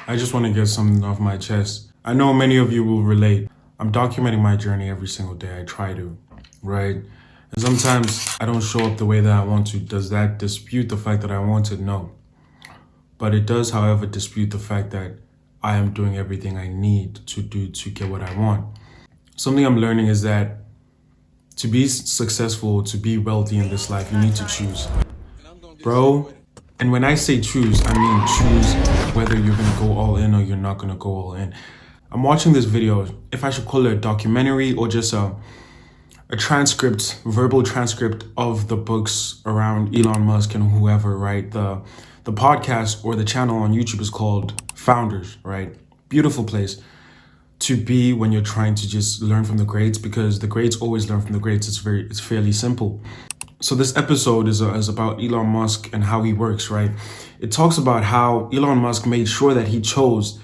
I just want to get something off my chest. I know many of you will relate. I'm documenting my journey every single day. I try to, right? And sometimes I don't show up the way that I want to. Does that dispute the fact that I want to? No. But it does, however, dispute the fact that I am doing everything I need to do to get what I want. Something I'm learning is that to be successful, to be wealthy in this life, you need to choose. Bro, and when I say choose, I mean choose whether you're gonna go all in or you're not gonna go all in. I'm watching this video, if I should call it a documentary or just a transcript, verbal transcript of the books around Elon Musk and whoever, right? The podcast or the channel on YouTube is called Founders, right? Beautiful place to be when you're trying to just learn from the greats, because the greats always learn from the greats. It's fairly simple. So this episode is about Elon Musk and how he works, right? It talks about how Elon Musk made sure that he chose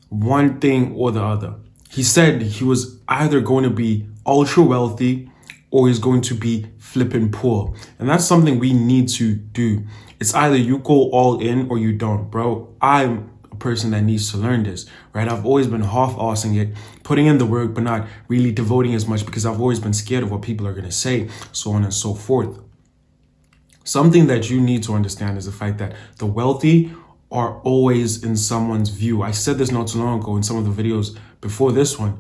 one thing or the other. He said he was either going to be ultra wealthy or he's going to be flipping poor. And that's something we need to do. It's either you go all in or you don't, bro. I'm a person that needs to learn this, right? I've always been half-assing it, putting in the work, but not really devoting as much because I've always been scared of what people are going to say, so on and so forth. Something that you need to understand is the fact that the wealthy are always in someone's view. I said this not too long ago in some of the videos before this one.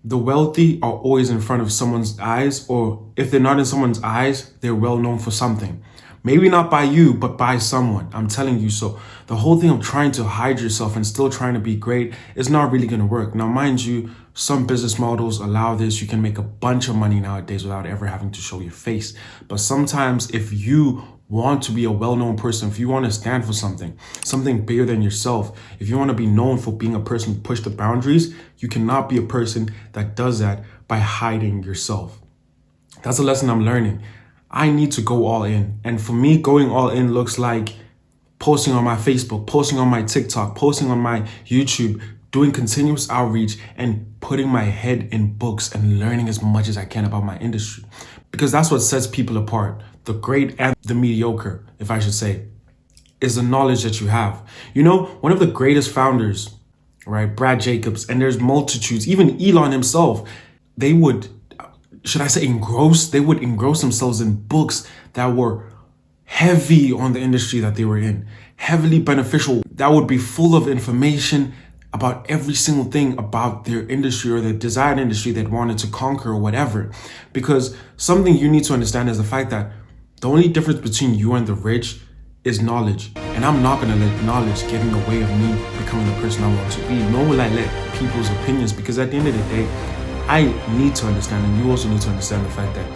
The wealthy are always in front of someone's eyes, or if they're not in someone's eyes, they're well known for something. Maybe not by you, but by someone. I'm telling you so. The whole thing of trying to hide yourself and still trying to be great is not really going to work. Now, mind you, some business models allow this. You can make a bunch of money nowadays without ever having to show your face. But sometimes if you want to be a well-known person, if you want to stand for something bigger than yourself, if you want to be known for being a person who pushed the boundaries, you cannot be a person that does that by hiding yourself. That's a lesson I'm learning. I need to go all in. And for me, going all in looks like posting on my Facebook, posting on my TikTok, posting on my YouTube, doing continuous outreach and putting my head in books and learning as much as I can about my industry. Because that's what sets people apart. The great and the mediocre, if I should say, is the knowledge that you have. You know, one of the greatest founders, right, Brad Jacobs, and there's multitudes, even Elon himself, they would engross themselves in books that were heavy on the industry that they were in, heavily beneficial, that would be full of information about every single thing about their industry or their desired industry that wanted to conquer or whatever. Because something you need to understand is the fact that the only difference between you and the rich is knowledge. And I'm not gonna let knowledge get in the way of me becoming the person I want to be. Nor will I let people's opinions, because at the end of the day, I need to understand, and you also need to understand the fact that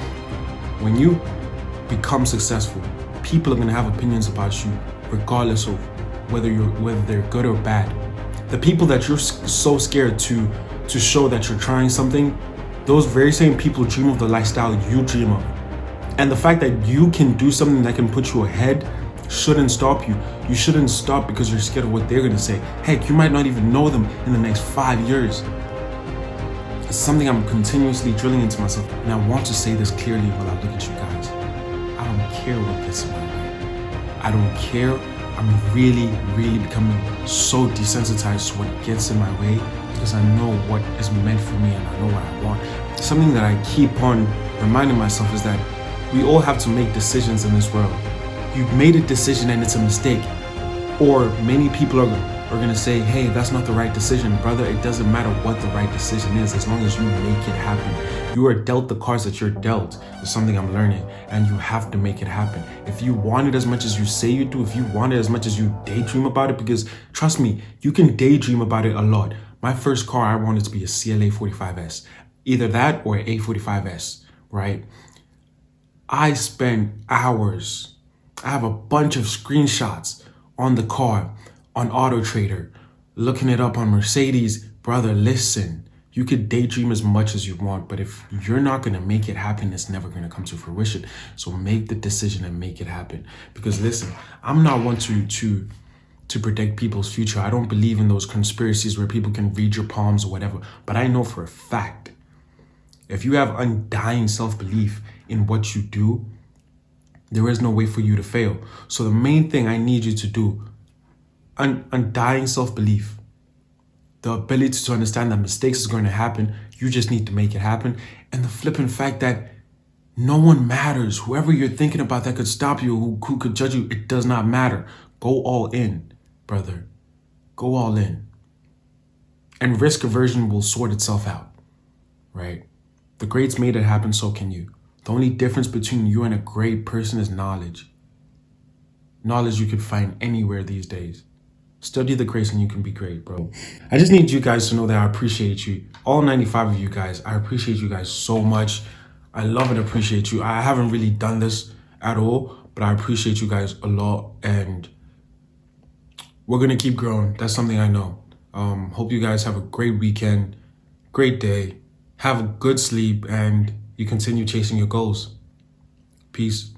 when you become successful, people are going to have opinions about you regardless of whether they're good or bad. The people that you're so scared to show that you're trying something, those very same people dream of the lifestyle you dream of. And the fact that you can do something that can put you ahead shouldn't stop you. You shouldn't stop because you're scared of what they're going to say. Heck, you might not even know them in the next 5 years. It's something I'm continuously drilling into myself. And I want to say this clearly while I look at you guys. I don't care what gets in my way. I don't care. I'm really, really becoming so desensitized to what gets in my way because I know what is meant for me and I know what I want. Something that I keep on reminding myself is that we all have to make decisions in this world. You've made a decision and it's a mistake. Or many people are going to say, hey, that's not the right decision. Brother, it doesn't matter what the right decision is as long as you make it happen. You are dealt the cards that you're dealt. It's something I'm learning, and you have to make it happen. If you want it as much as you say you do, if you want it as much as you daydream about it, because trust me, you can daydream about it a lot. My first car, I wanted to be a CLA 45S. Either that or A45S, right? I spent hours. I have a bunch of screenshots on the car, on Auto Trader, looking it up on Mercedes. Brother, listen, you could daydream as much as you want, but if you're not going to make it happen, it's never going to come to fruition. So make the decision and make it happen. Because listen, I'm not one to predict people's future. I don't believe in those conspiracies where people can read your palms or whatever. But I know for a fact, if you have undying self-belief in what you do, there is no way for you to fail. So the main thing I need you to do, undying self-belief, the ability to understand that mistakes is going to happen. You just need to make it happen. And the flipping fact that no one matters. Whoever you're thinking about that could stop you, who could judge you, it does not matter. Go all in, brother. Go all in. And risk aversion will sort itself out, right? The greats made it happen, so can you. The only difference between you and a great person is knowledge. Knowledge you could find anywhere these days. Study the greats and you can be great, bro. I just need you guys to know that I appreciate you. All 95 of you guys, I appreciate you guys so much. I love and appreciate you. I haven't really done this at all, but I appreciate you guys a lot. And we're going to keep growing. That's something I know. Hope you guys have a great weekend, great day. Have a good sleep and you continue chasing your goals. Peace.